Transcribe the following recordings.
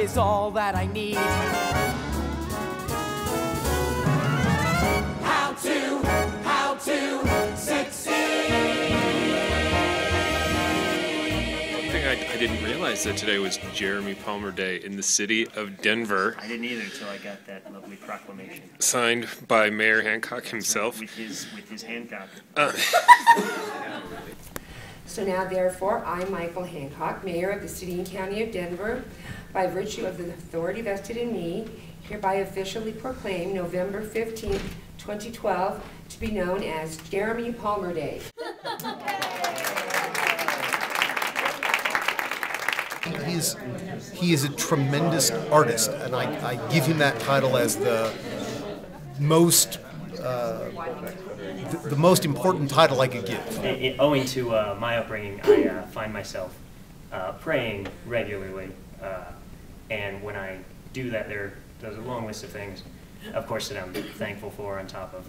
is all that I need. How to succeed. One thing I didn't realize that today was Jeremy Palmer Day in the city of Denver. I didn't either until I got that lovely proclamation. Signed by Mayor Hancock himself. With his Hancock. So now, therefore, I, Michael Hancock, Mayor of the City and County of Denver, by virtue of the authority vested in me, hereby officially proclaim November 15th, 2012, to be known as Jeremy Palmer Day. He is a tremendous artist, and I give him that title as the most important title I could give. Owing to my upbringing, I find myself praying regularly, and when I do that, there's a long list of things, of course, that I'm thankful for, on top of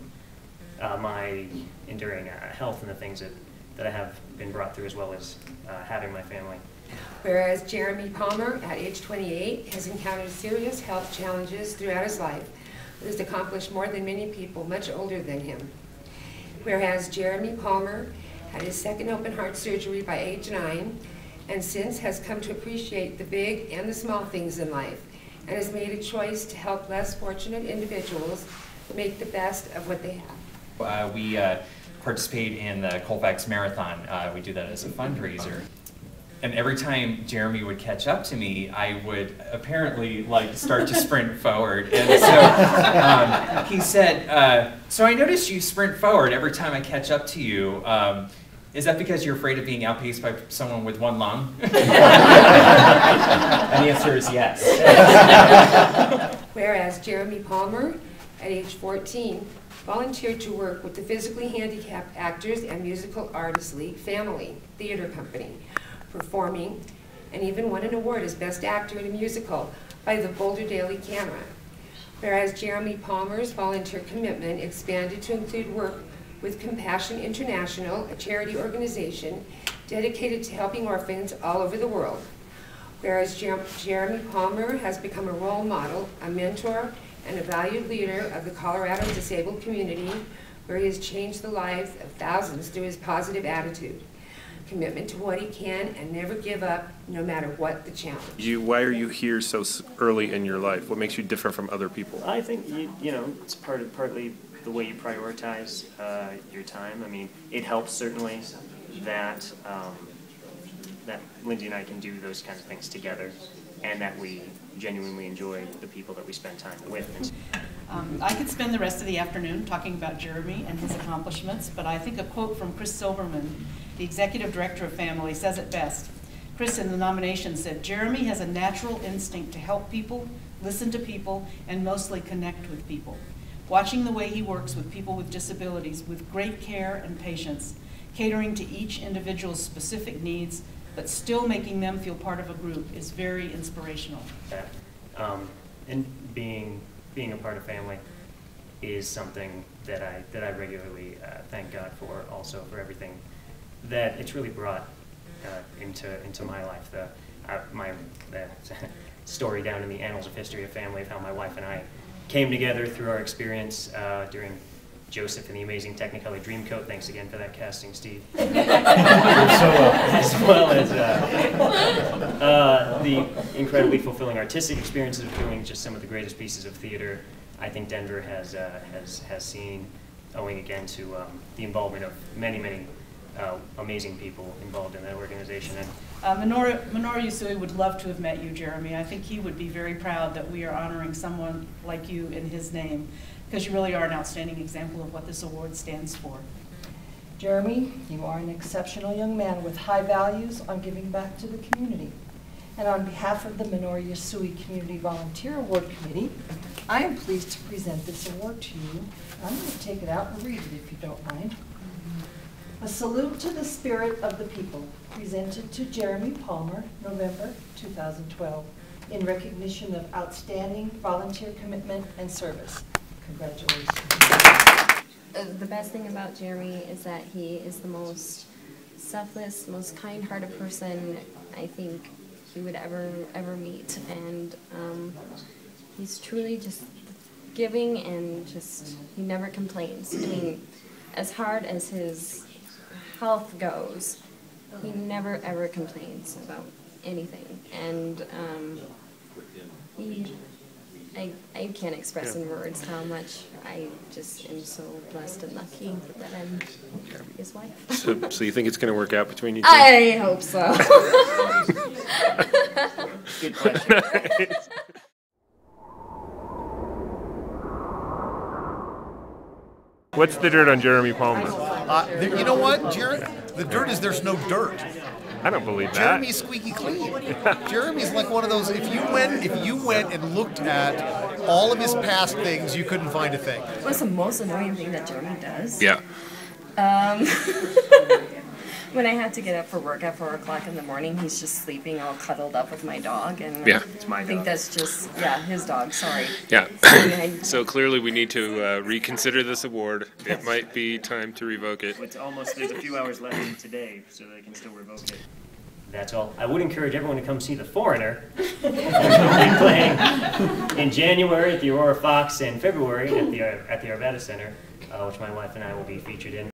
my enduring health and the things that I have been brought through, as well as having my family. Whereas Jeremy Palmer, at age 28, has encountered serious health challenges throughout his life, but has accomplished more than many people much older than him. Whereas Jeremy Palmer had his second open heart surgery by age 9, and since has come to appreciate the big and the small things in life, and has made a choice to help less fortunate individuals make the best of what they have. We participate in the Colfax Marathon. We do that as a fundraiser. And every time Jeremy would catch up to me, I would apparently start to sprint forward. And so he said, so I noticed you sprint forward every time I catch up to you. Is that because you're afraid of being outpaced by someone with one lung? And the answer is yes. Whereas Jeremy Palmer, at age 14, volunteered to work with the physically handicapped actors and musical artists league Phamaly Theatre Company, performing, and even won an award as Best Actor in a Musical by the Boulder Daily Camera. Whereas Jeremy Palmer's volunteer commitment expanded to include work with Compassion International, a charity organization dedicated to helping orphans all over the world. Whereas Jeremy Palmer has become a role model, a mentor, and a valued leader of the Colorado disabled community, where he has changed the lives of thousands through his positive attitude, commitment to what he can, and never give up, no matter what the challenge. Why are you here so early in your life? What makes you different from other people? I think it's partly the way you prioritize your time. I mean, it helps certainly that that Lindsay and I can do those kinds of things together, and that we genuinely enjoy the people that we spend time with. I could spend the rest of the afternoon talking about Jeremy and his accomplishments, but I think a quote from Chris Silverman, the executive director of Phamaly, says it best. Chris, in the nomination, said, "Jeremy has a natural instinct to help people, listen to people, and mostly connect with people. Watching the way he works with people with disabilities with great care and patience, catering to each individual's specific needs, but still making them feel part of a group, is very inspirational." And being a part of Phamaly is something that I regularly thank God for, also for everything that it's really brought into my life. The story down in the annals of history of Phamaly of how my wife and I came together through our experience during Joseph and the Amazing Technicolor Dreamcoat. Thanks again for that casting, Steve. As well as the incredibly fulfilling artistic experiences of doing just some of the greatest pieces of theater I think Denver has seen, owing again to the involvement of many amazing people involved in that organization. And Minoru Yasui would love to have met you, Jeremy. I think he would be very proud that we are honoring someone like you in his name, because you really are an outstanding example of what this award stands for. Jeremy, you are an exceptional young man with high values on giving back to the community. And on behalf of the Minoru Yasui Community Volunteer Award Committee, I am pleased to present this award to you. I'm going to take it out and read it if you don't mind. A salute to the spirit of the people, presented to Jeremy Palmer, November 2012, in recognition of outstanding volunteer commitment and service. Congratulations. The best thing about Jeremy is that he is the most selfless, most kind-hearted person I think he would ever meet, and he's truly just giving, and just he never complains. I mean, as hard as his health goes, he never ever complains about anything, and I can't express in words how much I just am so blessed and lucky that I'm his wife. So you think it's going to work out between you two? I hope so. Good question. What's the dirt on Jeremy Palmer? You know what, the dirt is there's no dirt. I don't believe that. Jeremy's squeaky clean. Jeremy's like one of those. If you went and looked at all of his past things, you couldn't find a thing. What's the most annoying thing that Jeremy does? Yeah. When I have to get up for work at 4 o'clock in the morning, he's just sleeping all cuddled up with my dog, and Yeah. It's my I think dog. that's just his dog. Sorry. Yeah. I- So clearly we need to reconsider this award. It might be time to revoke it. It's almost, there's a few hours left in today, so they can still revoke it. That's all. I would encourage everyone to come see The Foreigner. We'll be playing in January at the Aurora Fox and February at the Arvada Center, which my wife and I will be featured in.